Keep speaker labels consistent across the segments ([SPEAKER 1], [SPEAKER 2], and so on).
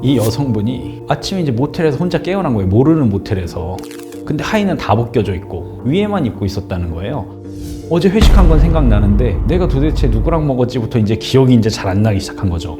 [SPEAKER 1] 이 여성분이 아침에 이제 모텔에서 혼자 깨어난 거예요. 모르는 모텔에서. 근데 하의는 다 벗겨져 있고 위에만 입고 있었다는 거예요. 어제 회식한 건 생각나는데 내가 도대체 누구랑 먹었지부터 이제 기억이 이제 잘 안 나기 시작한 거죠.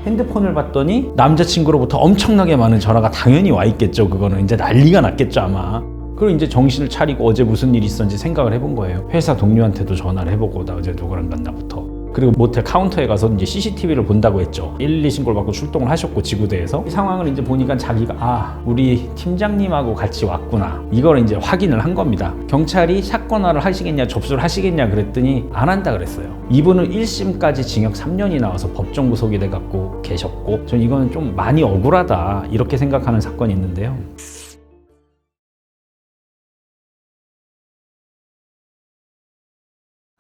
[SPEAKER 1] 핸드폰을 봤더니 남자친구로부터 엄청나게 많은 전화가 당연히 와 있겠죠. 그거는 이제 난리가 났겠죠 아마. 그리고 이제 정신을 차리고 어제 무슨 일이 있었는지 생각을 해본 거예요. 회사 동료한테도 전화를 해보고 나 어제 누구랑 갔나부터. 그리고 모텔 카운터에 가서 이제 CCTV를 본다고 했죠. 112 신고를 받고 출동을 하셨고 지구대에서 이 상황을 이제 보니까 자기가 우리 팀장님하고 같이 왔구나 이걸 이제 확인을 한 겁니다. 경찰이 사건화를 하시겠냐 접수를 하시겠냐 그랬더니 안 한다 그랬어요. 이분은 1심까지 징역 3년이 나와서 법정 구속이 돼 갖고 계셨고 전 이거는 좀 많이 억울하다 이렇게 생각하는 사건이 있는데요.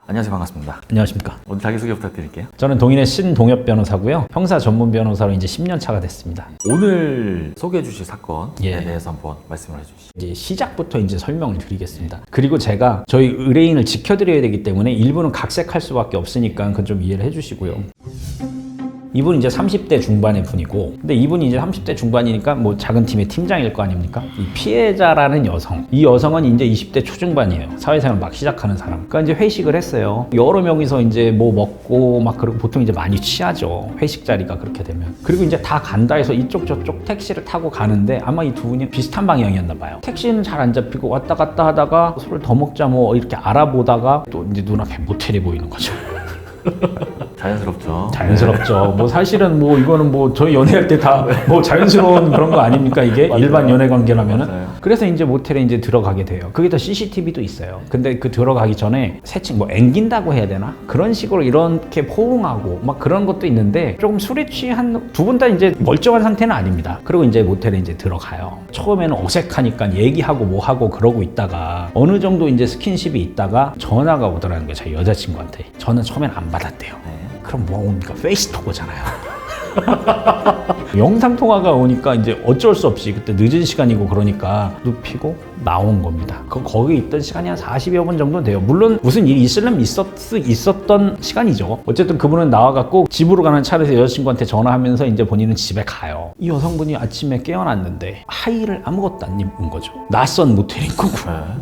[SPEAKER 2] 안녕하세요. 반갑습니다.
[SPEAKER 1] 안녕하십니까.
[SPEAKER 2] 오늘 자기소개 부탁드릴게요.
[SPEAKER 1] 저는 동인의 신동엽 변호사고요. 형사 전문 변호사로 이제 10년 차가 됐습니다.
[SPEAKER 2] 오늘 소개해 주실 사건에
[SPEAKER 1] 예.
[SPEAKER 2] 대해서 한번 말씀을 해주시죠.
[SPEAKER 1] 이제 시작부터 이제 설명을 드리겠습니다. 그리고 제가 저희 의뢰인을 지켜드려야 되기 때문에 일부는 각색할 수밖에 없으니까 그건 좀 이해를 해주시고요. 이분은 이제 30대 중반의 분이고 근데 이분이 이제 30대 중반이니까 뭐 작은 팀의 팀장일 거 아닙니까? 이 피해자라는 여성 이 여성은 이제 20대 초중반이에요. 사회생활 막 시작하는 사람. 그러니까 이제 회식을 했어요. 여러 명이서 이제 뭐 먹고 막 그러고 보통 이제 많이 취하죠. 회식 자리가 그렇게 되면. 그리고 이제 다 간다 해서 이쪽 저쪽 택시를 타고 가는데 아마 이 두 분이 비슷한 방향이었나 봐요. 택시는 잘 안 잡히고 왔다 갔다 하다가 술을 더 먹자 뭐 이렇게 알아보다가 또 이제 눈앞에 모텔이 보이는 거죠.
[SPEAKER 2] 자연스럽죠.
[SPEAKER 1] 자연스럽죠. 뭐 사실은 뭐 이거는 뭐 저희 연애할 때 다 뭐 자연스러운 그런 거 아닙니까 이게?
[SPEAKER 2] 맞아요.
[SPEAKER 1] 일반 연애 관계라면은.
[SPEAKER 2] 맞아요.
[SPEAKER 1] 그래서 이제 모텔에 이제 들어가게 돼요. 그게 다 CCTV도 있어요. 근데 그 들어가기 전에 새칭 뭐 앵긴다고 해야 되나? 그런 식으로 이렇게 포옹하고 막 그런 것도 있는데 조금 술에 취한 두 분 다 이제 멀쩡한 상태는 아닙니다. 그리고 이제 모텔에 이제 들어가요. 처음에는 어색하니까 얘기하고 뭐 하고 그러고 있다가 어느 정도 이제 스킨십이 있다가 전화가 오더라는 거예요. 자기 여자친구한테. 저는 처음엔 안 받았대요.
[SPEAKER 2] 네.
[SPEAKER 1] 그럼 뭐 옵니까? 페이스톡이잖아요. 영상통화가 오니까 이제 어쩔 수 없이 그때 늦은 시간이고 그러니까 눕히고 나온 겁니다. 거기 있던 시간이 한 40여 분 정도 돼요. 물론 무슨 일이 있으려면 있었던 시간이죠. 어쨌든 그분은 나와갖고 집으로 가는 차에서 여자친구한테 전화하면서 이제 본인은 집에 가요. 이 여성분이 아침에 깨어났는데 하의를 아무것도 안 입은 거죠. 낯선 모텔인 거고.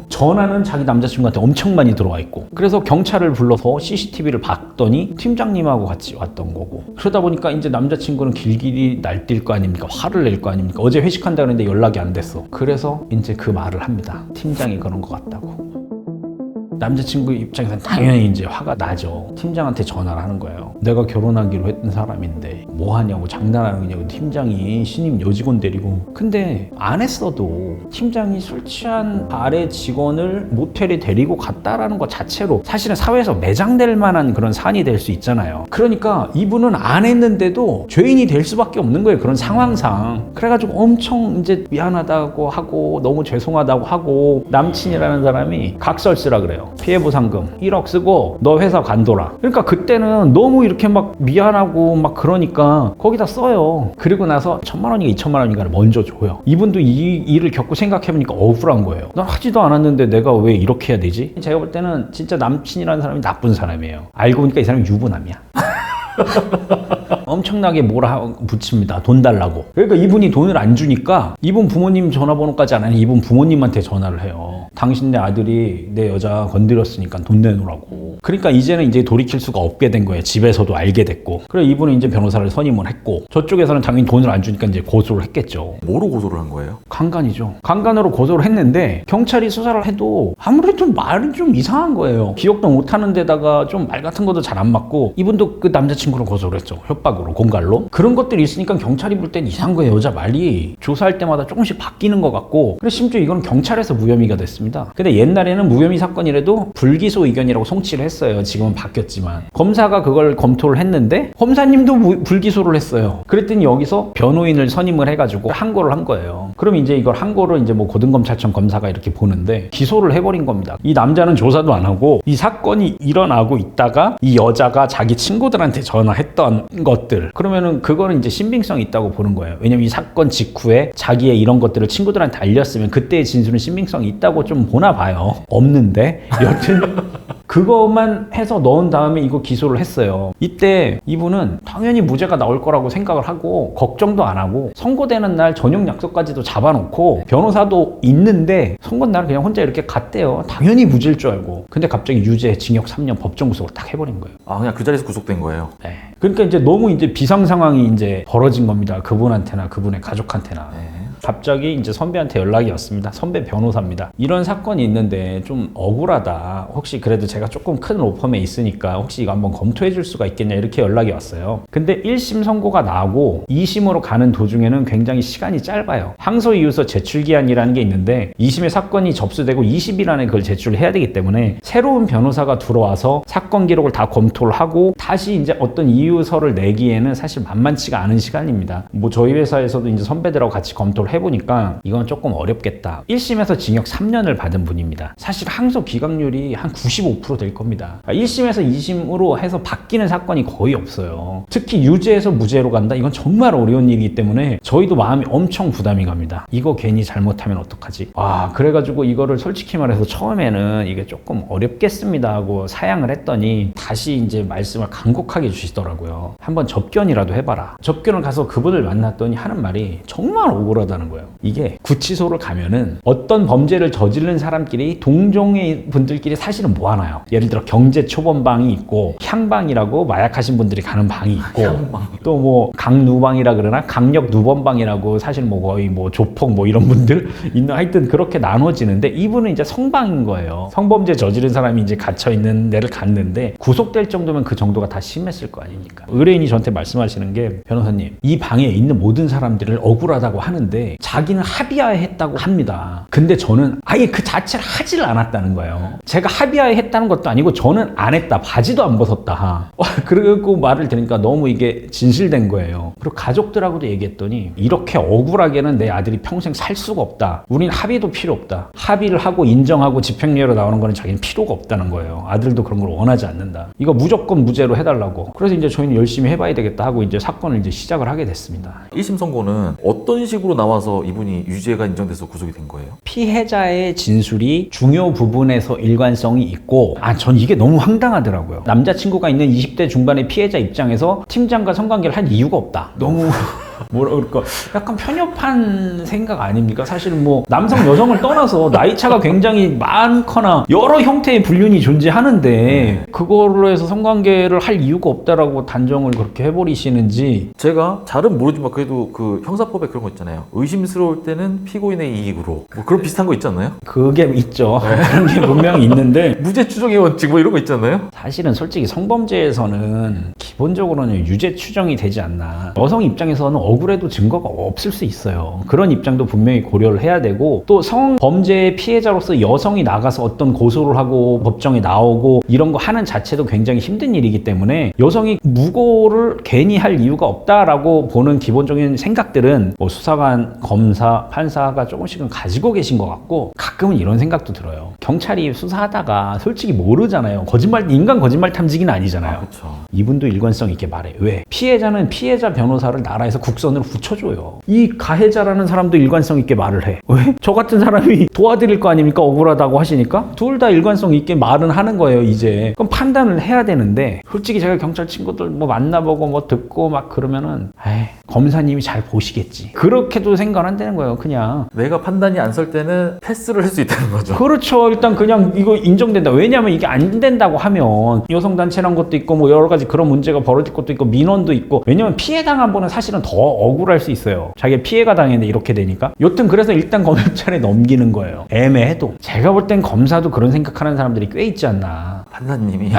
[SPEAKER 1] 전화는 자기 남자친구한테 엄청 많이 들어와 있고 그래서 경찰을 불러서 CCTV를 봤더니 팀장님하고 같이 왔던 거고 그러다 보니까 이제 남자친구는 길길이 날뛸 거 아닙니까? 화를 낼 거 아닙니까? 어제 회식한다 그랬는데 연락이 안 됐어. 그래서 이제 그 말을 합니다. 팀장이 그런 것 같다고. 남자친구 입장에서는 당연히 이제 화가 나죠. 팀장한테 전화를 하는 거예요. 내가 결혼하기로 했던 사람인데 뭐 하냐고 장난하는 거냐고 팀장이 신임 여직원 데리고. 근데 안 했어도 팀장이 술 취한 아래 직원을 모텔에 데리고 갔다라는 것 자체로 사실은 사회에서 매장될 만한 그런 사안이 될 수 있잖아요. 그러니까 이분은 안 했는데도 죄인이 될 수밖에 없는 거예요. 그런 상황상. 그래가지고 엄청 이제 미안하다고 하고 너무 죄송하다고 하고 남친이라는 사람이 각서쓰라 그래요. 피해보상금 1억 쓰고 너 회사 관둬라. 그러니까 그때는 너무 이렇게 막 미안하고 막 그러니까 거기다 써요. 그리고 나서 1,000만 원인가 2,000만 원인가를 먼저 줘요. 이분도 이 일을 겪고 생각해보니까 억울한 거예요. 난 하지도 않았는데 내가 왜 이렇게 해야 되지? 제가 볼 때는 진짜 남친이라는 사람이 나쁜 사람이에요. 알고 보니까 이 사람이 유부남이야. 엄청나게 몰아붙입니다. 돈 달라고. 그러니까 이분이 돈을 안 주니까 이분 부모님 전화번호까지 안 하니 이분 부모님한테 전화를 해요. 당신네 아들이 내 여자 건드렸으니까 돈 내놓으라고. 그러니까 이제는 이제 돌이킬 수가 없게 된 거예요. 집에서도 알게 됐고. 그래 이분은 이제 변호사를 선임을 했고 저쪽에서는 당연히 돈을 안 주니까 이제 고소를 했겠죠.
[SPEAKER 2] 뭐로 고소를 한 거예요?
[SPEAKER 1] 강간이죠. 강간으로 고소를 했는데 경찰이 수사를 해도 아무래도 말이 좀 이상한 거예요. 기억도 못 하는 데다가 좀 말 같은 것도 잘 안 맞고 이분도 그 남자친구를 고소를 했죠. 협박으로, 공갈로. 그런 것들이 있으니까 경찰이 볼 땐 이상한 거예요. 여자 말이 조사할 때마다 조금씩 바뀌는 것 같고 그래서 심지어 이건 경찰에서 무혐의가 됐습니다. 근데 옛날에는 무혐의 사건이라도 불기소 의견이라고 송치를 했어요. 지금은 바뀌었지만 검사가 그걸 검토를 했는데 검사님도 불기소를 했어요. 그랬더니 여기서 변호인을 선임을 해가지고 항고를 한 거예요. 그럼 이제 이걸 항고를 이제 뭐 고등검찰청 검사가 이렇게 보는데 기소를 해버린 겁니다. 이 남자는 조사도 안 하고 이 사건이 일어나고 있다가 이 여자가 자기 친구들한테 전화했던 것들 그러면은 그거는 이제 신빙성이 있다고 보는 거예요. 왜냐면 이 사건 직후에 자기의 이런 것들을 친구들한테 알렸으면 그때의 진술은 신빙성이 있다고 좀 보나 봐요. 없는데 여튼 그것만 해서 넣은 다음에 이거 기소를 했어요. 이때 이분은 당연히 무죄가 나올 거라고 생각을 하고 걱정도 안 하고 선고되는 날 저녁 약속까지도 잡아놓고 변호사도 있는데 선고 날 그냥 혼자 이렇게 갔대요. 당연히 무죄일 줄 알고. 근데 갑자기 유죄, 징역 3년 법정 구속을 딱 해버린 거예요.
[SPEAKER 2] 아, 그냥 그 자리에서 구속된 거예요?
[SPEAKER 1] 네. 그러니까 이제 너무 이제 비상 상황이 이제 벌어진 겁니다. 그분한테나 그분의 가족한테나.
[SPEAKER 2] 네.
[SPEAKER 1] 갑자기 이제 선배한테 연락이 왔습니다. 선배 변호사입니다. 이런 사건이 있는데 좀 억울하다. 혹시 그래도 제가 조금 큰 로펌에 있으니까 혹시 이거 한번 검토해 줄 수가 있겠냐 이렇게 연락이 왔어요. 근데 1심 선고가 나고 2심으로 가는 도중에는 굉장히 시간이 짧아요. 항소이유서 제출기한이라는 게 있는데 2심의 사건이 접수되고 20일 안에 그걸 제출해야 되기 때문에 새로운 변호사가 들어와서 사건 기록을 다 검토를 하고 다시 이제 어떤 이유서를 내기에는 사실 만만치가 않은 시간입니다. 뭐 저희 회사에서도 이제 선배들하고 같이 검토를 해보니까 이건 조금 어렵겠다. 1심에서 징역 3년을 받은 분입니다. 사실 항소 기각률이 한 95% 될 겁니다. 1심에서 2심으로 해서 바뀌는 사건이 거의 없어요. 특히 유죄에서 무죄로 간다? 이건 정말 어려운 일이기 때문에 저희도 마음이 엄청 부담이 갑니다. 이거 괜히 잘못하면 어떡하지? 그래가지고 이거를 솔직히 말해서 처음에는 이게 조금 어렵겠습니다 하고 사양을 했더니 다시 이제 말씀을 간곡하게 주시더라고요. 한번 접견이라도 해봐라. 접견을 가서 그분을 만났더니 하는 말이 정말 억울하다는 거예요. 이게 구치소를 가면은 어떤 범죄를 저지른 사람끼리 동종의 분들끼리 사실은 모아놔요. 예를 들어 경제 초범방이 있고 향방이라고 마약하신 분들이 가는 방이 있고 또 뭐 강누방이라 그러나 강력 누범방이라고 사실 뭐 거의 뭐 조폭 뭐 이런 분들 있는 하여튼 그렇게 나눠지는데 이분은 이제 성방인 거예요. 성범죄 저지른 사람이 이제 갇혀 있는 데를 갔는데 구속될 정도면 그 정도가 다 심했을 거 아닙니까? 의뢰인이 저한테 말씀하시는 게 변호사님 이 방에 있는 모든 사람들을 억울하다고 하는데 자기는 합의하에 했다고 합니다. 근데 저는 아예 그 자체를 하지를 않았다는 거예요. 제가 합의하에 했다는 것도 아니고 저는 안 했다. 바지도 안 벗었다. 그리고 말을 들으니까 너무 이게 진실된 거예요. 그리고 가족들하고도 얘기했더니 이렇게 억울하게는 내 아들이 평생 살 수가 없다. 우린 합의도 필요 없다. 합의를 하고 인정하고 집행유예로 나오는 거는 자기는 필요가 없다는 거예요. 아들도 그런 걸 원하지 않는다. 이거 무조건 무죄로 해달라고. 그래서 이제 저희는 열심히 해봐야 되겠다 하고 이제 사건을 이제 시작을 하게 됐습니다.
[SPEAKER 2] 1심 선고는 어떤 식으로 나와서 이분이 유죄가 인정돼서 구속이 된 거예요?
[SPEAKER 1] 피해자의 진술이 중요 부분에서 일관성이 있고 전 이게 너무 황당하더라고요. 남자친구가 있는 20대 중반의 피해자 입장에서 팀장과 성관계를 할 이유가 없다. 너무 뭐라 그럴까 약간 편협한 생각 아닙니까? 사실은 뭐 남성 여성을 떠나서 나이차가 굉장히 많거나 여러 형태의 불륜이 존재하는데 그거로 해서 성관계를 할 이유가 없다라고 단정을 그렇게 해버리시는지
[SPEAKER 2] 제가 잘은 모르지만 그래도 그 형사법에 그런 거 있잖아요. 의심스러울 때는 피고인의 이익으로 뭐 그런 비슷한 거 있지 않나요?
[SPEAKER 1] 그게 있죠. 그런 게 분명히 있는데
[SPEAKER 2] 무죄 추정의 원칙 뭐 이런 거 있잖아요.
[SPEAKER 1] 사실은 솔직히 성범죄에서는 기본적으로는 유죄 추정이 되지 않나. 여성 입장에서는 억울해도 증거가 없을 수 있어요. 그런 입장도 분명히 고려를 해야 되고 또 성범죄의 피해자로서 여성이 나가서 어떤 고소를 하고 법정에 나오고 이런 거 하는 자체도 굉장히 힘든 일이기 때문에 여성이 무고를 괜히 할 이유가 없다라고 보는 기본적인 생각들은 뭐 수사관, 검사, 판사가 조금씩은 가지고 계신 것 같고 가끔은 이런 생각도 들어요. 경찰이 수사하다가 솔직히 모르잖아요. 인간 거짓말 탐지기는 아니잖아요.
[SPEAKER 2] 그렇죠.
[SPEAKER 1] 이분도 일관성 있게 말해. 왜? 피해자는 피해자 변호사를 나라에서 국선으로 붙여줘요. 이 가해자라는 사람도 일관성 있게 말을 해. 왜? 저 같은 사람이 도와드릴 거 아닙니까? 억울하다고 하시니까 둘 다 일관성 있게 말은 하는 거예요. 이제 그럼 판단을 해야 되는데 솔직히 제가 경찰 친구들 뭐 만나보고 뭐 듣고 막 그러면은 검사님이 잘 보시겠지. 그렇게도 생각을 한다는 거예요. 그냥
[SPEAKER 2] 내가 판단이 안 설 때는 패스를 할 수 있다는 거죠.
[SPEAKER 1] 그렇죠. 일단 그냥 이거 인정된다. 왜냐하면 이게 안 된다고 하면 여성단체란 것도 있고 뭐 여러 가지 그런 문제가 벌어질 것도 있고 민원도 있고 왜냐면 피해당한 분은 사실은 더 억울할 수 있어요. 자기가 피해가 당했는데 이렇게 되니까. 여튼 그래서 일단 검찰에 넘기는 거예요. 애매해도. 제가 볼 땐 검사도 그런 생각하는 사람들이 꽤 있지 않나.
[SPEAKER 2] 판사님이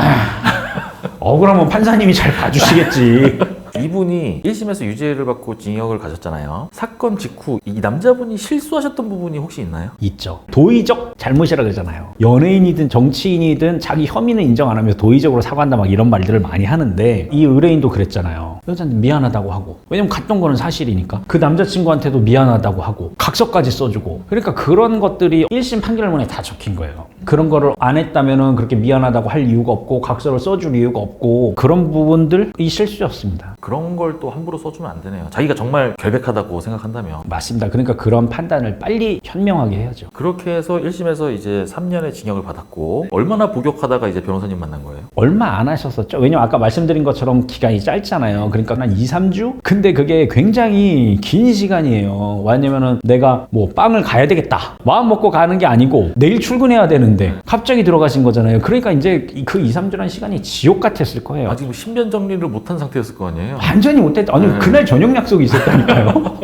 [SPEAKER 1] 억울하면 판사님이 잘 봐주시겠지.
[SPEAKER 2] 이분이 1심에서 유죄를 받고 징역을 가셨잖아요. 사건 직후 이 남자분이 실수하셨던 부분이 혹시 있나요?
[SPEAKER 1] 있죠. 도의적 잘못이라 그러잖아요. 연예인이든 정치인이든 자기 혐의는 인정 안 하면서 도의적으로 사과한다 막 이런 말들을 많이 하는데 이 의뢰인도 그랬잖아요. 여자는 미안하다고 하고 왜냐면 갔던 거는 사실이니까 그 남자친구한테도 미안하다고 하고 각서까지 써주고 그러니까 그런 것들이 1심 판결문에 다 적힌 거예요. 그런 거를 안 했다면은 그렇게 미안하다고 할 이유가 없고 각서를 써줄 이유가 없고 그런 부분들이 실수였습니다.
[SPEAKER 2] 그런 그런 걸 또 함부로 써주면 안 되네요. 자기가 정말 결백하다고 생각한다면.
[SPEAKER 1] 맞습니다. 그러니까 그런 판단을 빨리 현명하게 해야죠.
[SPEAKER 2] 그렇게 해서 1심에서 이제 3년의 징역을 받았고 얼마나 복역하다가 이제 변호사님 만난 거예요?
[SPEAKER 1] 얼마 안 하셨었죠? 왜냐면 아까 말씀드린 것처럼 기간이 짧잖아요. 그러니까 한 2, 3주? 근데 그게 굉장히 긴 시간이에요. 왜냐면은 내가 뭐 빵을 가야 되겠다. 마음 먹고 가는 게 아니고 내일 출근해야 되는데 갑자기 들어가신 거잖아요. 그러니까 이제 그 2, 3주라는 시간이 지옥 같았을 거예요.
[SPEAKER 2] 아직 신변 정리를 못한 상태였을 거 아니에요?
[SPEAKER 1] 완전히 못했다. 아니
[SPEAKER 2] 네.
[SPEAKER 1] 그날 저녁 약속이 있었다니까요.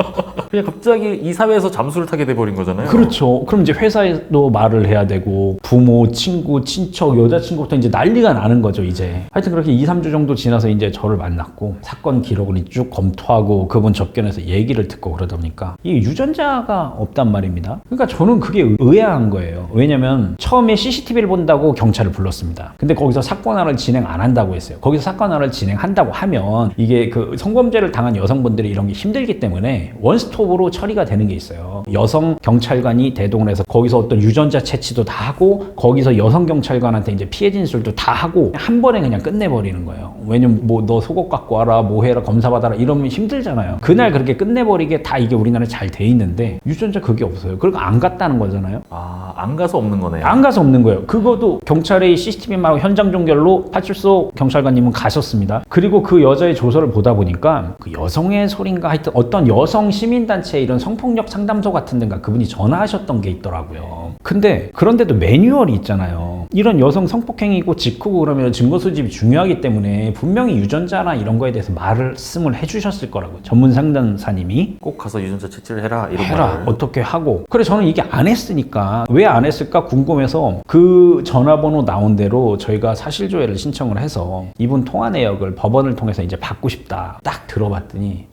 [SPEAKER 2] 그냥 갑자기 이 사회에서 잠수를 타게 돼버린 거잖아요.
[SPEAKER 1] 그렇죠. 그럼 이제 회사에도 말을 해야 되고 부모, 친구, 친척, 여자친구부터 이제 난리가 나는 거죠 이제. 하여튼 그렇게 2, 3주 정도 지나서 이제 저를 만났고 사건 기록을 쭉 검토하고 그분 접견해서 얘기를 듣고 그러다 보니까 이 유전자가 없단 말입니다. 그러니까 저는 그게 의아한 거예요. 왜냐면 처음에 CCTV를 본다고 경찰을 불렀습니다. 근데 거기서 사건화를 진행 안 한다고 했어요. 거기서 사건화를 진행한다고 하면 이게 그 성범죄를 당한 여성분들이 이런 게 힘들기 때문에 원스톱으로 처리가 되는 게 있어요. 여성 경찰관이 대동을 해서 거기서 어떤 유전자 채취도 다 하고 거기서 여성 경찰관한테 이제 피해 진술도 다 하고 한 번에 그냥 끝내버리는 거예요. 왜냐면 뭐 너 속옷 갖고 와라 뭐 해라 검사 받아라 이러면 힘들잖아요. 그날 그렇게 끝내버리게 다 이게 우리나라에 잘 돼 있는데 유전자 그게 없어요. 그러니까 안 갔다는 거잖아요.
[SPEAKER 2] 아, 안 가서 없는 거네요.
[SPEAKER 1] 안 가서 없는 거예요. 그것도 경찰의 CCTV만 현장 종결로 파출소 경찰관님은 가셨습니다. 그리고 그 여자의 조서를 보다 보니까 그 여성의 소린가 하여튼 어떤 여성 시민단체 이런 성폭력 상담소 같은 데가 그분이 전화하셨던 게 있더라고요. 근데 그런데도 매뉴얼이 있잖아요. 이런 여성 성폭행이고 직후고 그러면 증거 수집이 중요하기 때문에 분명히 유전자나 이런 거에 대해서 말씀을 해주셨을 거라고 전문 상담사님이
[SPEAKER 2] 꼭 가서 유전자 채취를 해라 이런
[SPEAKER 1] 해라
[SPEAKER 2] 말을.
[SPEAKER 1] 어떻게 하고 그래 저는 이게 안 했으니까 왜 안 했을까 궁금해서 그 전화번호 나온 대로 저희가 사실조회를 신청을 해서 이분 통화 내역을 법원을 통해서 이제 받고 싶다 딱 들어봤더니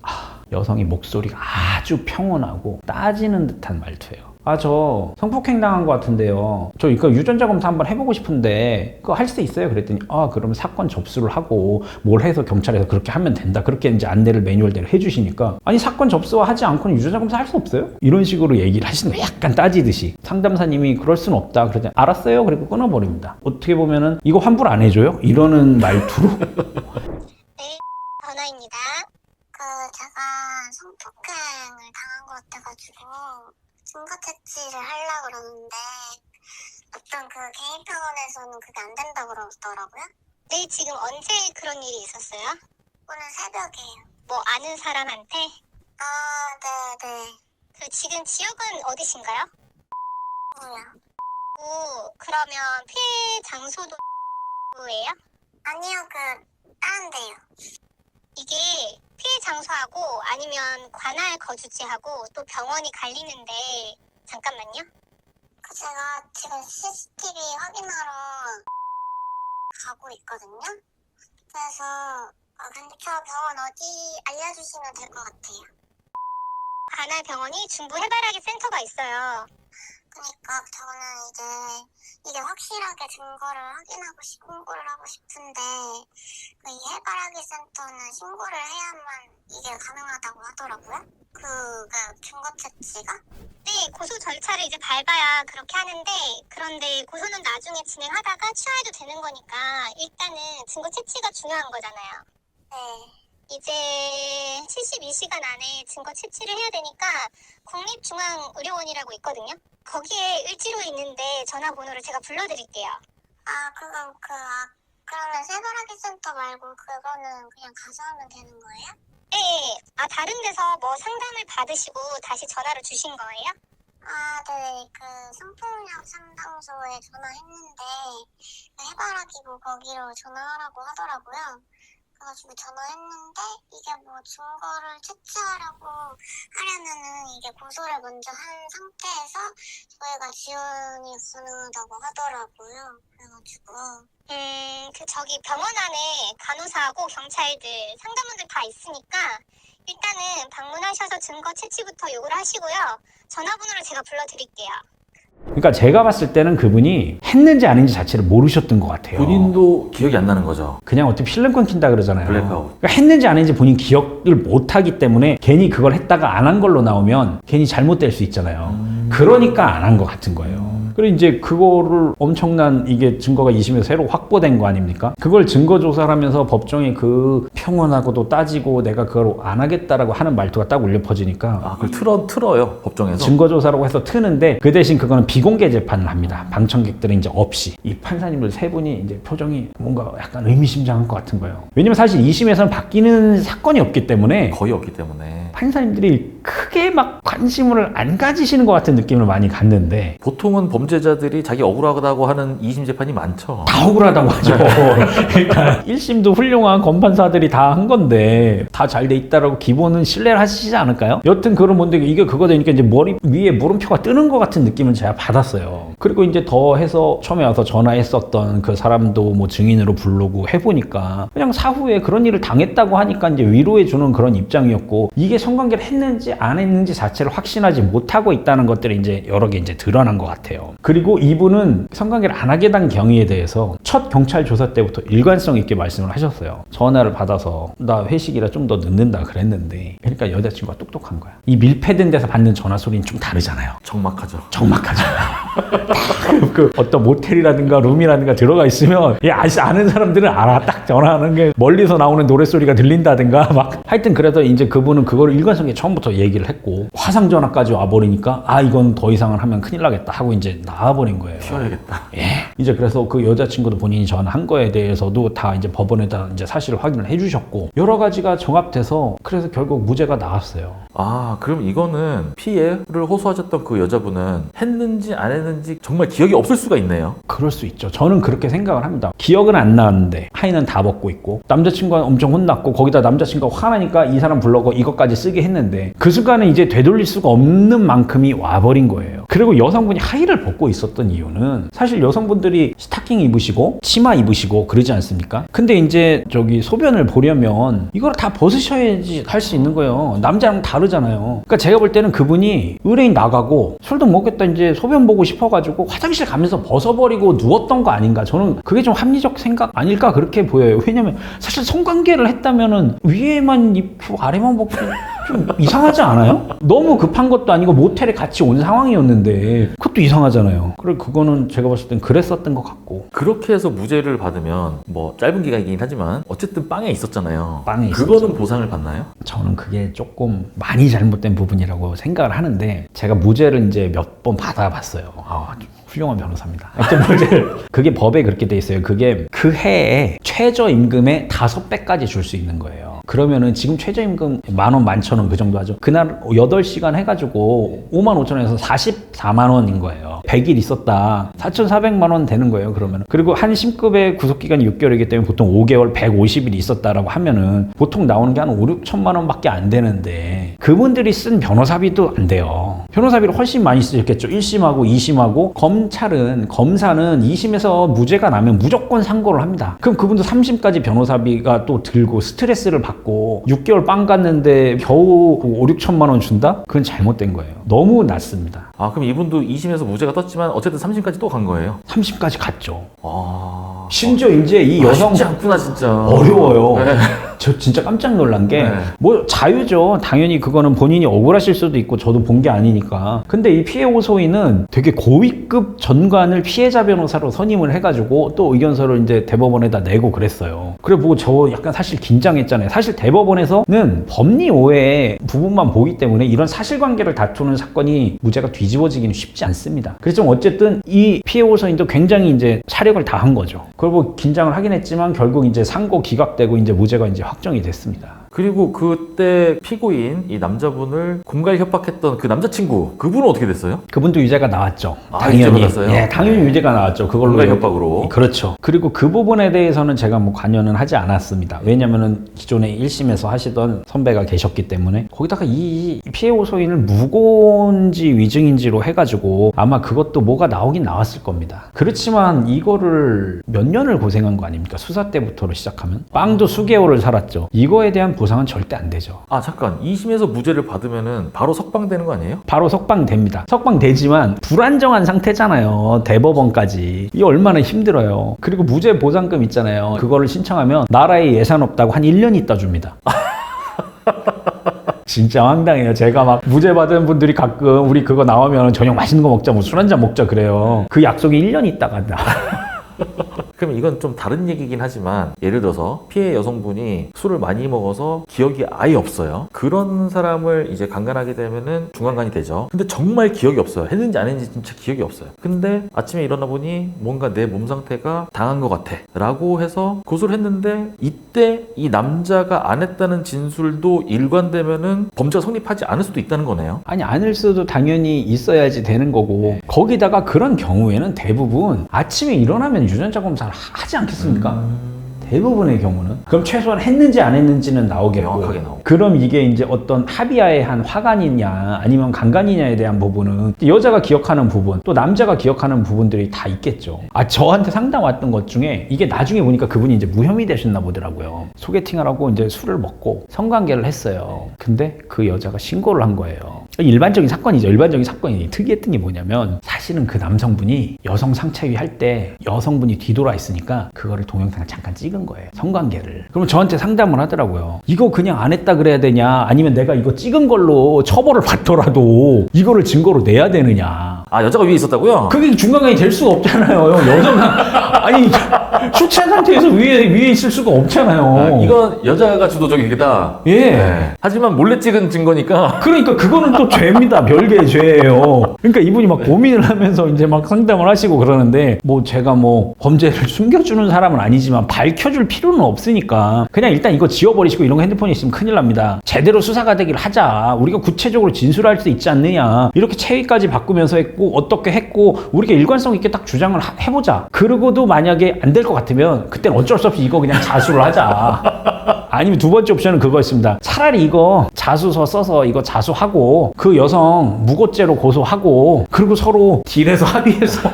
[SPEAKER 1] 여성의 목소리가 아주 평온하고 따지는 듯한 말투예요. 저 성폭행 당한 것 같은데요. 저 이거 유전자 검사 한번 해보고 싶은데 그거 할 수 있어요? 그랬더니 그러면 사건 접수를 하고 뭘 해서 경찰에서 그렇게 하면 된다. 그렇게 이제 안내를 매뉴얼대로 해주시니까 아니 사건 접수하지 않고는 유전자 검사 할 수 없어요? 이런 식으로 얘기를 하시는 거예요. 약간 따지듯이. 상담사님이 그럴 순 없다. 그랬더니 알았어요. 그리고 끊어버립니다. 어떻게 보면은 이거 환불 안 해줘요? 이러는 말투로.
[SPEAKER 3] 네, 전화입니다. 제가 성폭행을 당한 것 같아가지고 증거 채취를 하려고 그러는데 어떤 그 개인 병원에서는 그게 안 된다고 그러더라고요. 네, 지금 언제 그런 일이 있었어요? 오늘 새벽에요. 뭐 아는 사람한테? 네네. 그 지금 지역은 어디신가요? 뭐야? 그러면 피해 장소도 예요? 아니요, 다른 데요. 이게 피해 장소하고 아니면 관할 거주지하고 또 병원이 갈리는데 잠깐만요. 제가 지금 CCTV 확인하러 가고 있거든요. 그래서 근데 저 병원 어디 알려주시면 될 것 같아요. 관할 병원이 중부 해바라기 센터가 있어요. 그러니까 저는 이제 이게 확실하게 증거를 확인하고 신고를 하고 싶은데 이 해바라기 센터는 신고를 해야만 이게 가능하다고 하더라고요. 증거 채취가? 네, 고소 절차를 이제 밟아야 그렇게 하는데 그런데 고소는 나중에 진행하다가 취하해도 되는 거니까 일단은 증거 채취가 중요한 거잖아요. 네. 이제 72시간 안에 증거 채취를 해야 되니까 국립중앙의료원이라고 있거든요. 거기에 을지로 있는데 전화번호를 제가 불러드릴게요. 그러면 해바라기 센터 말고 그거는 그냥 가서 하면 되는 거예요? 네. 다른 데서 뭐 상담을 받으시고 다시 전화를 주신 거예요? 네. 성폭력 상담소에 전화했는데 해바라기고 거기로 전화하라고 하더라고요. 그래가지고 전화했는데 이게 뭐 증거를 채취하려고 하려면은 이게 고소를 먼저 한 상태에서 저희가 지원이 가능하다고 하더라고요. 그래가지고 저기 병원 안에 간호사하고 경찰들 상담원들 다 있으니까 일단은 방문하셔서 증거 채취부터 요구를 하시고요. 전화번호를 제가 불러드릴게요.
[SPEAKER 1] 그러니까 제가 봤을 때는 그분이 했는지 아닌지 자체를 모르셨던 것 같아요.
[SPEAKER 2] 본인도 기억이 안 나는 거죠.
[SPEAKER 1] 그냥 어떻게 필름 끊긴다 그러잖아요.
[SPEAKER 2] 블랙아웃.
[SPEAKER 1] 그러니까 했는지 안 했는지 본인 기억을 못하기 때문에 괜히 그걸 했다가 안 한 걸로 나오면 괜히 잘못될 수 있잖아요. 그러니까 안 한 것 같은 거예요. 그리고 이제 그거를 엄청난 이게 증거가 2심에서 새로 확보된 거 아닙니까? 그걸 증거 조사를 하면서 법정에 그 평온하고도 따지고 내가 그걸 안 하겠다라고 하는 말투가 딱 울려 퍼지니까
[SPEAKER 2] 아, 그걸 틀어요 법정에서.
[SPEAKER 1] 증거 조사라고 해서 트는데 그 대신 그거는 비공개 재판을 합니다. 방청객들은 이제 없이. 이 판사님들 세 분이 이제 표정이 뭔가 약간 의미심장한 것 같은 거예요. 왜냐면 사실 2심에서는 바뀌는 사건이 없기 때문에
[SPEAKER 2] 거의 없기 때문에
[SPEAKER 1] 판사님들이 크게 막 관심을 안 가지시는 것 같은 느낌을 많이 갖는데
[SPEAKER 2] 보통은 범죄자들이 자기 억울하다고 하는 2심 재판이 많죠.
[SPEAKER 1] 다 억울하다고 하죠. 그러니까 1심도 훌륭한 검판사들이 다 한 건데 다 잘 돼 있다라고 기본은 신뢰를 하시지 않을까요? 여튼 그런 뭔데 이게 그거 되니까 이제 머리 위에 물음표가 뜨는 것 같은 느낌을 제가 받았어요. 그리고 이제 더 해서 처음에 와서 전화했었던 그 사람도 뭐 증인으로 부르고 해보니까 그냥 사후에 그런 일을 당했다고 하니까 이제 위로해주는 그런 입장이었고 이게 성관계를 했는지 안 했는지 자체를 확신하지 못하고 있다는 것들이 이제 여러 개 이제 드러난 것 같아요. 그리고 이분은 성관계를 안 하게 된 경위에 대해서 첫 경찰 조사 때부터 일관성 있게 말씀을 하셨어요. 전화를 받아서 나 회식이라 좀 더 늦는다 그랬는데 그러니까 여자친구가 똑똑한 거야. 이 밀폐된 데서 받는 전화 소리는 좀 다르잖아요.
[SPEAKER 2] 적막하죠.
[SPEAKER 1] 정막하죠. 그 어떤 모텔이라든가 룸이라든가 들어가 있으면 아는 사람들은 알아. 딱 전화하는 게 멀리서 나오는 노랫소리가 들린다든가 막 하여튼 그래서 이제 그분은 그걸 일관성에 처음부터 얘기를 했고 화상 전화까지 와버리니까 아 이건 더 이상은 하면 큰일 나겠다 하고 이제 나와버린 거예요.
[SPEAKER 2] 튀어야겠다.
[SPEAKER 1] 예. 이제 그래서 그 여자친구도 본인이 전화한 거에 대해서도 다 이제 법원에다 이제 사실을 확인을 해주셨고 여러 가지가 정합돼서 그래서 결국 무죄가 나왔어요.
[SPEAKER 2] 아, 그럼 이거는 피해를 호소하셨던 그 여자분은 했는지 안 했는지 정말 기억이 없을 수가 있네요.
[SPEAKER 1] 그럴 수 있죠. 저는 그렇게 생각을 합니다. 기억은 안 나는데 하인은 다 벗고 있고 남자친구가 엄청 혼났고 거기다 남자친구가 화나니까 이 사람 불러고 이것까지 쓰게 했는데 그 순간에 이제 되돌릴 수가 없는 만큼이 와버린 거예요. 그리고 여성분이 하의를 벗고 있었던 이유는 사실 여성분들이 스타킹 입으시고 치마 입으시고 그러지 않습니까? 근데 이제 저기 소변을 보려면 이걸 다 벗으셔야지 할 수 있는 거예요. 남자랑 다르잖아요. 그러니까 제가 볼 때는 그분이 의뢰인 나가고 술도 먹겠다 이제 소변 보고 싶어가지고 화장실 가면서 벗어버리고 누웠던 거 아닌가. 저는 그게 좀 합리적 생각 아닐까 그렇게 보여요. 왜냐면 사실 성관계를 했다면은 위에만 입고 아래만 벗고 좀 이상하지 않아요? 너무 급한 것도 아니고 모텔에 같이 온 상황이었는데 그것도 이상하잖아요. 그리고 그거는 제가 봤을 땐 그랬었던 것 같고.
[SPEAKER 2] 그렇게 해서 무죄를 받으면 뭐 짧은 기간이긴 하지만 어쨌든 빵에 있었잖아요.
[SPEAKER 1] 빵에
[SPEAKER 2] 그거는 보상을 받나요?
[SPEAKER 1] 저는 그게 조금 많이 잘못된 부분이라고 생각을 하는데 제가 무죄를 이제 몇 번 받아봤어요. 훌륭한 변호사입니다. 하여튼 무죄를 그게 법에 그렇게 돼 있어요. 그게 그 해에 최저임금의 5배까지 줄 수 있는 거예요. 그러면은 지금 최저임금 10,000원, 11,000원 그 정도 하죠. 그날 8시간 해가지고 55,000원에서 44만원인 거예요. 100일 있었다. 4,400만 원 되는 거예요, 그러면. 그리고 한 심급의 구속기간이 6개월이기 때문에 보통 5개월, 150일 있었다라고 하면은 보통 나오는 게 한 5, 6천만 원밖에 안 되는데 그분들이 쓴 변호사비도 안 돼요. 변호사비를 훨씬 많이 쓰셨겠죠. 1심하고 2심하고 검사는 2심에서 무죄가 나면 무조건 상고를 합니다. 그럼 그분도 3심까지 변호사비가 또 들고 스트레스를 받고 6개월 빵 갔는데 겨우 5, 6천만 원 준다? 그건 잘못된 거예요. 너무 낮습니다.
[SPEAKER 2] 아, 그럼 이분도 2심에서 무죄가 떴지만 어쨌든 3심까지 또 간 거예요?
[SPEAKER 1] 3심까지 갔죠.
[SPEAKER 2] 아...
[SPEAKER 1] 심지어 이제 이 여성
[SPEAKER 2] 쉽지 않구나 진짜.
[SPEAKER 1] 어려워요.
[SPEAKER 2] 네.
[SPEAKER 1] 저 진짜 깜짝 놀란 게
[SPEAKER 2] 네.
[SPEAKER 1] 뭐 자유죠. 당연히 그거는 본인이 억울하실 수도 있고 저도 본 게 아니니까. 근데 이 피해 호소인은 되게 고위급 전관을 피해자 변호사로 선임을 해가지고 또 의견서를 이제 대법원에다 내고 그랬어요. 그래 보고 저 약간 사실 긴장했잖아요. 사실 대법원에서는 법리 오해 부분만 보기 때문에 이런 사실관계를 다투는 사건이 무죄가 뒤집어지기는 쉽지 않습니다. 그래서 좀 어쨌든 이 피해 호소인도 굉장히 이제 사력을 다한 거죠. 그리고 긴장을 하긴 했지만 결국 이제 상고 기각되고 이제 무죄가 이제 확정이 됐습니다.
[SPEAKER 2] 그리고 그때 피고인 이 남자분을 공갈 협박했던 그 남자친구 그분은 어떻게 됐어요?
[SPEAKER 1] 그분도 유죄가 나왔죠.
[SPEAKER 2] 아,
[SPEAKER 1] 당연히.
[SPEAKER 2] 유죄 받았어요?
[SPEAKER 1] 예, 당연히
[SPEAKER 2] 네.
[SPEAKER 1] 유죄가 나왔죠. 그걸로
[SPEAKER 2] 공갈 협박으로.
[SPEAKER 1] 그렇죠. 그리고 그 부분에 대해서는 제가 뭐 관여는 하지 않았습니다. 왜냐면은 기존에 1심에서 하시던 선배가 계셨기 때문에 거기다가 이 피해 호소인을 무고인지 위증인지로 해가지고 아마 그것도 뭐가 나오긴 나왔을 겁니다. 그렇지만 이거를 몇 년을 고생한 거 아닙니까? 수사 때부터로 시작하면 빵도 수개월을 살았죠. 이거에 대한 보상은 절대 안 되죠.
[SPEAKER 2] 아, 잠깐. 2심에서 무죄를 받으면은 바로 석방되는 거 아니에요?
[SPEAKER 1] 바로 석방됩니다. 석방되지만 불안정한 상태잖아요. 대법원까지. 이게 얼마나 힘들어요. 그리고 무죄 보상금 있잖아요. 그거를 신청하면 나라에 예산 없다고 한 1년 있다 줍니다. 진짜 황당해요. 제가 막 무죄 받은 분들이 가끔 우리 그거 나오면 저녁 맛있는 거 먹자, 뭐 술 한잔 먹자 그래요. 그 약속이 1년 있다가 나.
[SPEAKER 2] 그럼 이건 좀 다른 얘기긴 하지만 예를 들어서 피해 여성분이 술을 많이 먹어서 기억이 아예 없어요. 그런 사람을 이제 강간하게 되면은 중간간이 되죠. 근데 정말 기억이 없어요. 했는지 안 했는지 진짜 기억이 없어요. 근데 아침에 일어나 보니 뭔가 내 몸 상태가 당한 것 같아 라고 해서 고소를 했는데 이때 이 남자가 안 했다는 진술도 일관되면은 범죄가 성립하지 않을 수도 있다는 거네요.
[SPEAKER 1] 아니, 아닐 수도 당연히 있어야지 되는 거고, 거기다가 그런 경우에는 대부분 아침에 일어나면 유전자 검사를 하지 않겠습니까? 대부분의 경우는. 그럼 최소한 했는지 안 했는지는 나오겠고,
[SPEAKER 2] 명확하게 나오고.
[SPEAKER 1] 그럼 이게 이제 어떤 합의하에 한 화간이냐 아니면 강간이냐에 대한 부분은 여자가 기억하는 부분, 또 남자가 기억하는 부분들이 다 있겠죠. 아, 저한테 상담 왔던 것 중에 이게 나중에 보니까 그분이 이제 무혐의 되셨나 보더라고요. 소개팅을 하고 이제 술을 먹고 성관계를 했어요. 근데 그 여자가 신고를 한 거예요. 일반적인 사건이죠. 일반적인 사건이 특이했던 게 뭐냐면, 사실은 그 남성분이 여성 상체위 할 때 여성분이 뒤돌아 있으니까 그거를 동영상을 잠깐 찍은 거예요. 성관계를. 그러면 저한테 상담을 하더라고요. 이거 그냥 안 했다 그래야 되냐, 아니면 내가 이거 찍은 걸로 처벌을 받더라도 이거를 증거로 내야 되느냐.
[SPEAKER 2] 아, 여자가 위에 있었다고요?
[SPEAKER 1] 그게 중간간이 될 수가 없잖아요. 여자가 아니, 술 취한 상태에서 위에 있을 수가 없잖아요.
[SPEAKER 2] 아, 이건 여자가 주도적이겠다.
[SPEAKER 1] 예.
[SPEAKER 2] 네. 하지만 몰래 찍은 증거니까.
[SPEAKER 1] 그러니까 그거는 또 죄입니다. 별개의 죄예요. 그러니까 이분이 막 고민을 하면서 이제 막 상담을 하시고 그러는데, 뭐 제가 뭐 범죄를 숨겨주는 사람은 아니지만 밝혀줄 필요는 없으니까 그냥 일단 이거 지워버리시고, 이런 거 핸드폰에 있으면 큰일 납니다. 제대로 수사가 되길 하자. 우리가 구체적으로 진술할 수 있지 않느냐. 이렇게 체위까지 바꾸면서 했고 어떻게 했고 우리가 일관성 있게 딱 주장을 해보자. 그러고도 만약에 안 될 것 같으면 그때는 어쩔 수 없이 이거 그냥 자수를 하자. 아니면 두 번째 옵션은 그거였습니다. 차라리 이거 자수서 써서 이거 자수하고 그 여성 무고죄로 고소하고, 그리고 서로 딜해서 합의해서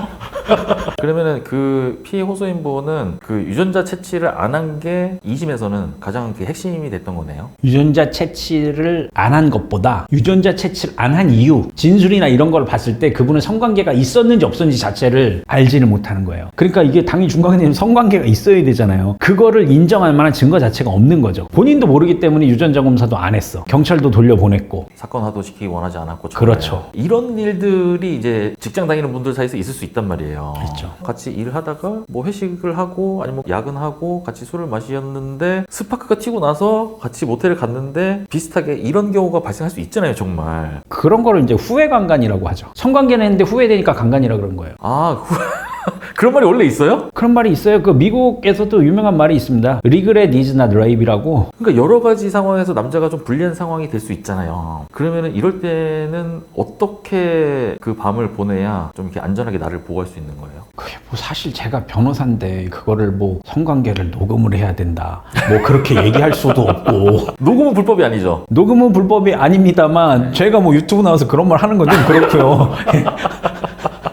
[SPEAKER 2] 그러면은 그 피해 호소인보는 그 유전자 채취를 안 한 게 2심에서는 가장 그 핵심이 됐던 거네요.
[SPEAKER 1] 유전자 채취를 안 한 것보다 유전자 채취를 안 한 이유, 진술이나 이런 걸 봤을 때 그분은 성관계가 있었는지 없었는지 자체를 알지는 못하는 거예요. 그러니까 이게 당연히 중간에 성관계가 있어야 되잖아요. 그거를 인정할 만한 증거 자체가 없는 거죠. 본인도 모르기 때문에 유전자 검사도 안 했어. 경찰도 돌려보냈고.
[SPEAKER 2] 사건 화도시키기 원하지 않았고.
[SPEAKER 1] 그렇죠.
[SPEAKER 2] 이런 일들이 이제 직장 다니는 분들 사이에서 있을 수 있단 말이에요.
[SPEAKER 1] 그렇죠.
[SPEAKER 2] 같이 일을 하다가 뭐 회식을 하고 아니면 야근하고 같이 술을 마셨는데 스파크가 튀고 나서 같이 모텔을 갔는데 비슷하게 이런 경우가 발생할 수 있잖아요, 정말.
[SPEAKER 1] 그런 거를 이제 후회 강간이라고 하죠. 성관계는 했는데 후회되니까 강간이라 그런 거예요.
[SPEAKER 2] 아, 그런 말이 원래 있어요?
[SPEAKER 1] 그런 말이 있어요. 그 미국에서도 유명한 말이 있습니다. Regret is not rape이라고.
[SPEAKER 2] 그러니까 여러 가지 상황에서 남자가 좀 불리한 상황이 될 수 있잖아요. 그러면은 이럴 때는 어떻게 그 밤을 보내야 좀 이렇게 안전하게 나를 보호할 수 있는 거예요?
[SPEAKER 1] 그게 뭐 사실 제가 변호사인데 그거를 뭐 성관계를 녹음을 해야 된다, 뭐 그렇게 얘기할 수도 없고.
[SPEAKER 2] 녹음은 불법이 아니죠?
[SPEAKER 1] 녹음은 불법이 아닙니다만 제가 뭐 유튜브 나와서 그런 말 하는 건 좀 그렇고요.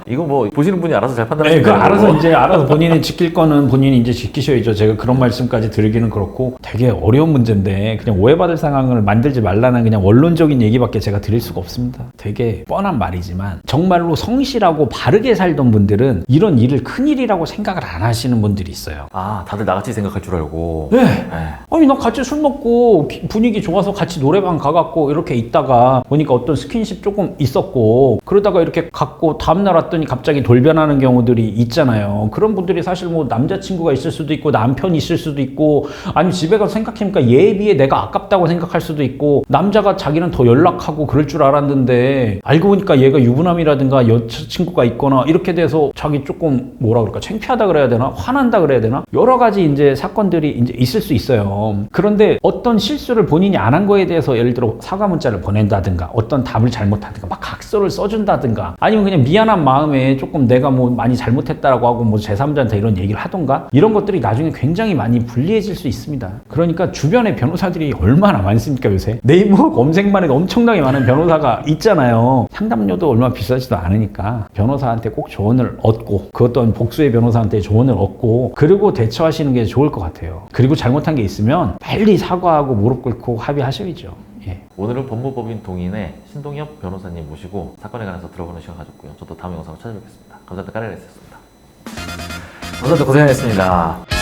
[SPEAKER 2] 이거 뭐 보시는 분이 알아서 잘
[SPEAKER 1] 네,
[SPEAKER 2] 판단하시면
[SPEAKER 1] 그
[SPEAKER 2] 되는
[SPEAKER 1] 알아서
[SPEAKER 2] 거고.
[SPEAKER 1] 이제 알아서 본인이 지킬 거는 본인이 이제 지키셔야죠. 제가 그런 말씀까지 드리기는 그렇고 되게 어려운 문제인데 그냥 오해받을 상황을 만들지 말라는 그냥 원론적인 얘기밖에 제가 드릴 수가 없습니다. 되게 뻔한 말이지만 정말로 성실하고 바르게 살던 분들은 이런 일을 큰일이라고 생각을 안 하시는 분들이 있어요.
[SPEAKER 2] 아, 다들 나같이 생각할 줄 알고.
[SPEAKER 1] 네.
[SPEAKER 2] 네.
[SPEAKER 1] 아니, 나 같이 술 먹고 분위기 좋아서 같이 노래방 가갖고 이렇게 있다가 보니까 어떤 스킨십 조금 있었고, 그러다가 이렇게 갔고 다음날 왔더니 갑자기 돌변하는 경우들이 있잖아요. 그런 분들이 사실 뭐 남자친구가 있을 수도 있고 남편이 있을 수도 있고, 아니면 집에 가서 생각해보니까 얘에 비해 내가 아깝다고 생각할 수도 있고, 남자가 자기는 더 연락하고 그럴 줄 알았는데 알고 보니까 얘가 유부남이라든가 여자친구가 있거나 이렇게 돼서 자기 조금 뭐라 그럴까, 창피하다 그래야 되나, 화난다 그래야 되나, 여러 가지 이제 사건들이 이제 있을 수 있어요. 그런데 어떤 실수를 본인이 안 한 거에 대해서 예를 들어 사과 문자를 보낸다든가 어떤 답을 잘못하든가 막 각서를 써준다든가, 아니면 그냥 미안한 마음에 조금 내가 뭐 많이 잘못했다라고 하고 뭐 제3자한테 이런 얘기를 하던가, 이런 것들이 나중에 굉장히 많이 불리해질 수 있습니다. 그러니까 주변에 변호사들이 얼마나 많습니까 요새? 네이버 검색만 해도 엄청나게 많은 변호사가 있잖아요. 상담료도 얼마 비싸지도 않으니까 변호사한테 꼭 조언을 얻고, 그 어떤 복수의 변호사한테 조언을 얻고, 그리고 대처하시는 게 좋을 것 같아요. 그리고 잘못한 게 있으면 빨리 사과하고 무릎 꿇고 합의하셔야죠. 예.
[SPEAKER 2] 오늘은 법무법인 동인의 신동엽 변호사님 모시고 사건에 관해서 들어보는 시간 가졌고요. 저도 다음 영상으로 찾아뵙겠습니다. 감사합니다. 까레레스였습니다. 감사합니다. 고생하셨습니다.